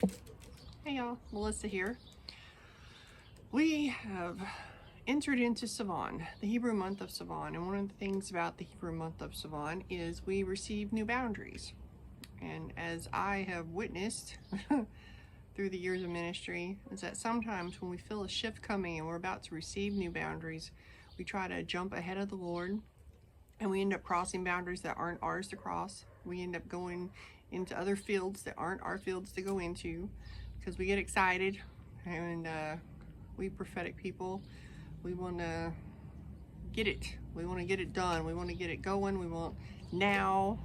Hey y'all, Melissa here. We have entered into Sivan, the Hebrew month of Sivan, and one of the things about the Hebrew month of Sivan is we receive new boundaries. And as I have witnessed through the years of ministry, is that sometimes when we feel a shift coming and we're about to receive new boundaries, we try to jump ahead of the Lord and we end up crossing boundaries that aren't ours to cross. We end up going into other fields that aren't our fields to go into because we get excited, and we prophetic people, we want to get it. We want to get it done. We want to get it going. We want now.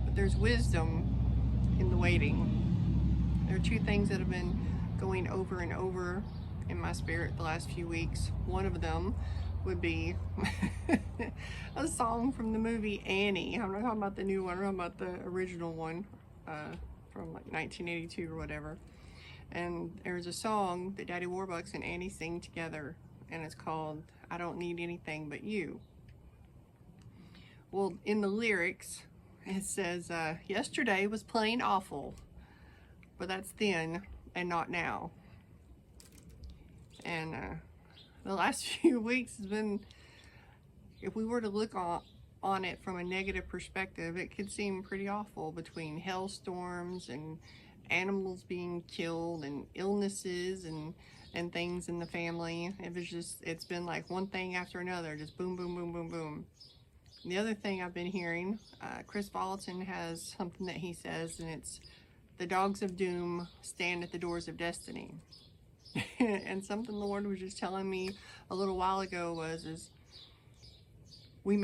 But there's wisdom in the waiting. There are two things that have been going over and over in my spirit the last few weeks. One of them would be a song from the movie Annie. I'm not talking about the new one, I'm talking about the original one from like 1982 or whatever. And there's a song that Daddy Warbucks and Annie sing together, and it's called I Don't Need Anything But You. Well, in the lyrics, it says, yesterday was plain awful, but that's then and not now. And the last few weeks has been, if we were to look on it from a negative perspective, it could seem pretty awful, between hailstorms and animals being killed and illnesses and things in the family. It's been like one thing after another, just boom, boom, boom, boom, boom. And the other thing I've been hearing, Chris Volatin has something that he says, and it's the dogs of doom stand at the doors of destiny. And something the Lord was just telling me a little while ago is we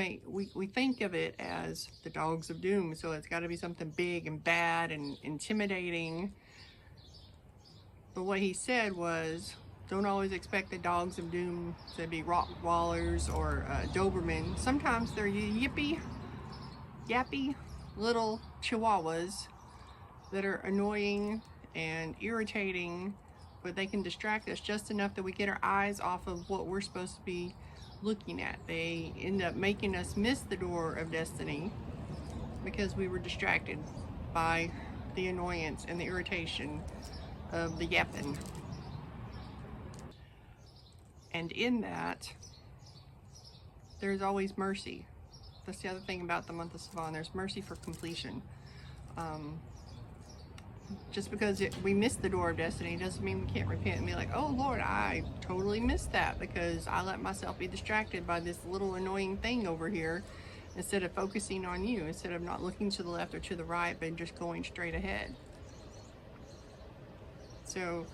think of it as the dogs of doom, so it's got to be something big and bad and intimidating. But what he said was, don't always expect the dogs of doom to be Rottweilers or Doberman. Sometimes they're yappy little Chihuahuas that are annoying and irritating, but they can distract us just enough that we get our eyes off of what we're supposed to be looking at. They end up making us miss the door of destiny because we were distracted by the annoyance and the irritation of the yapping. And in that, there's always mercy. That's the other thing about the month of Sivan. There's mercy for completion. Just because we missed the door of destiny doesn't mean we can't repent and be like, oh Lord, I totally missed that because I let myself be distracted by this little annoying thing over here, instead of focusing on you, instead of not looking to the left or to the right, but just going straight ahead. So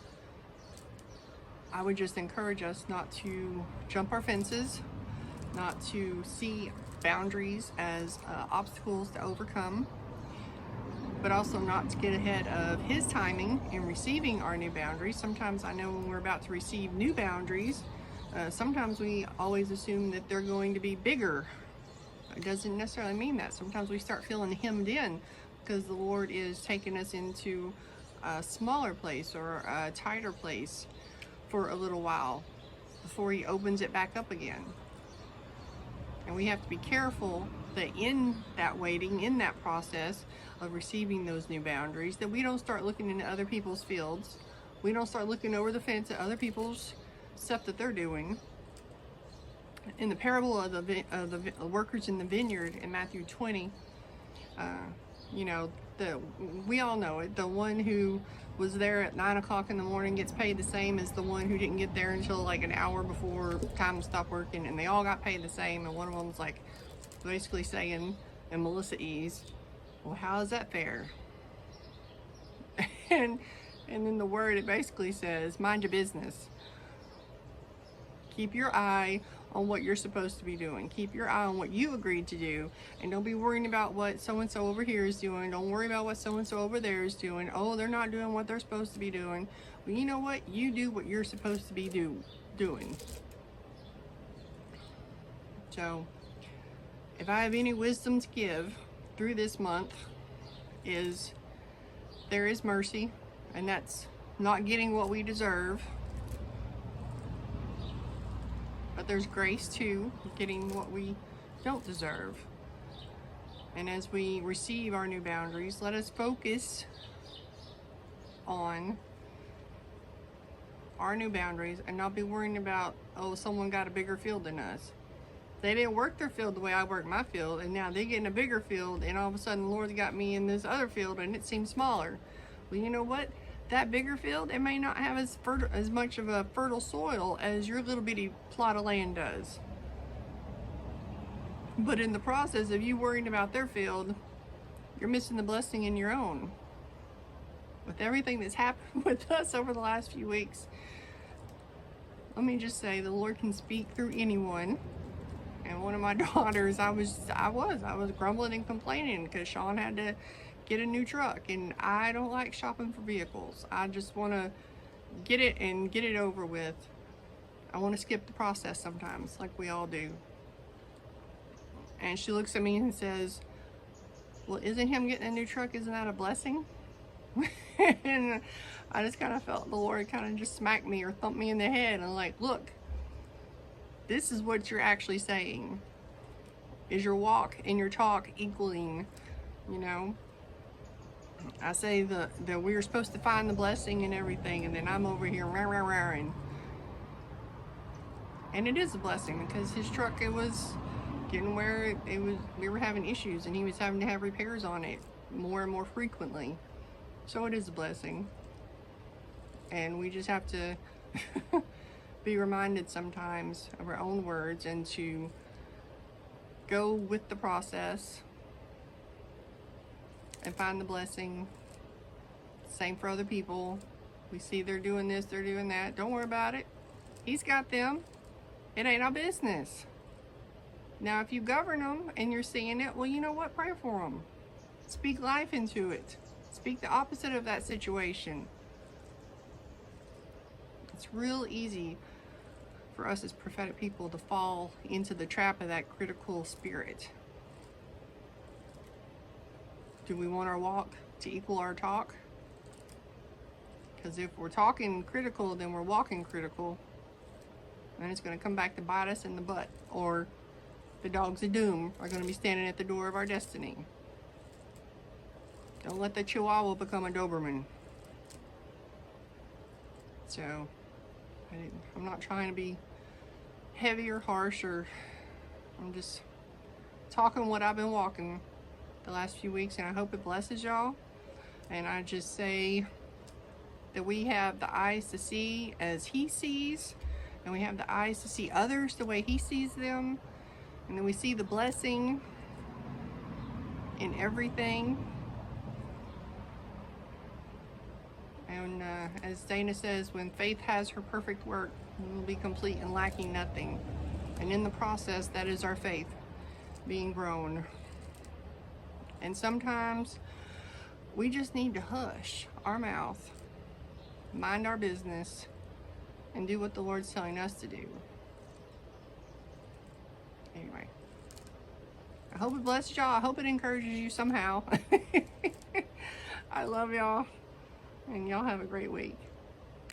I would just encourage us not to jump our fences, not to see boundaries as obstacles to overcome, but also not to get ahead of His timing in receiving our new boundaries. Sometimes I know when we're about to receive new boundaries, sometimes we always assume that they're going to be bigger. It doesn't necessarily mean that. Sometimes we start feeling hemmed in because the Lord is taking us into a smaller place or a tighter place for a little while before He opens it back up again. And we have to be careful that in that waiting, in that process of receiving those new boundaries, that we don't start looking into other people's fields. We don't start looking over the fence at other people's stuff that they're doing. In the parable of the workers in the vineyard in Matthew 20, we all know it. The one who was there at 9 o'clock in the morning gets paid the same as the one who didn't get there until like an hour before time to stop working, and they all got paid the same. And one of them was like basically saying, and Melissa E's, well, how is that fair? and in the word, it basically says, mind your business. Keep your eye on what you're supposed to be doing. Keep your eye on what you agreed to do, and don't be worrying about what so-and-so over here is doing. Don't worry about what so-and-so over there is doing. Oh, they're not doing what they're supposed to be doing. Well, you know what? You do what you're supposed to be doing. So, if I have any wisdom to give through this month, is there is mercy, and that's not getting what we deserve. But there's grace too, getting what we don't deserve. And as we receive our new boundaries, let us focus on our new boundaries and not be worrying about, oh, someone got a bigger field than us. They didn't work their field the way I work my field, and now they're getting a bigger field, and all of a sudden the Lord's got me in this other field and it seems smaller. Well, you know what? That bigger field, it may not have as much of a fertile soil as your little bitty plot of land does. But in the process of you worrying about their field, you're missing the blessing in your own. With everything that's happened with us over the last few weeks, let me just say the Lord can speak through anyone. And one of my daughters, I was grumbling and complaining because Sean had to get a new truck, and I don't like shopping for vehicles. I just want to get it and get it over with. I want to skip the process sometimes, like we all do. And she looks at me and says, well, isn't him getting a new truck, isn't that a blessing? And I just kind of felt the Lord kind of just smack me or thump me in the head and like, look, this is what you're actually saying. Is your walk and your talk equaling, you know? I say that we're supposed to find the blessing in everything, and then I'm over here rah-rah-rah-ing. And it is a blessing because his truck, it was getting where we were having issues, and he was having to have repairs on it more and more frequently. So it is a blessing. And we just have to be reminded sometimes of our own words and to go with the process and find the blessing. Same for other people. We see they're doing this, they're doing that. Don't worry about it. He's got them. It ain't our business. Now, if you govern them and you're seeing it, well, you know what? Pray for them. Speak life into it. Speak the opposite of that situation. It's real easy for us as prophetic people to fall into the trap of that critical spirit. Do we want our walk to equal our talk? Because if we're talking critical, then we're walking critical. And it's going to come back to bite us in the butt. Or the dogs of doom are going to be standing at the door of our destiny. Don't let the Chihuahua become a Doberman. So, I'm not trying to be heavy or harsh, or I'm just talking what I've been walking the last few weeks, and I hope it blesses y'all. And I just say that we have the eyes to see as he sees, and we have the eyes to see others the way he sees them, and then we see the blessing in everything. And as Dana says, when faith has her perfect work, we will be complete and lacking nothing. And in the process, that is our faith being grown. And sometimes we just need to hush our mouth, mind our business, and do what the Lord's telling us to do. Anyway, I hope it blesses y'all. I hope it encourages you somehow. I love y'all, and y'all have a great week.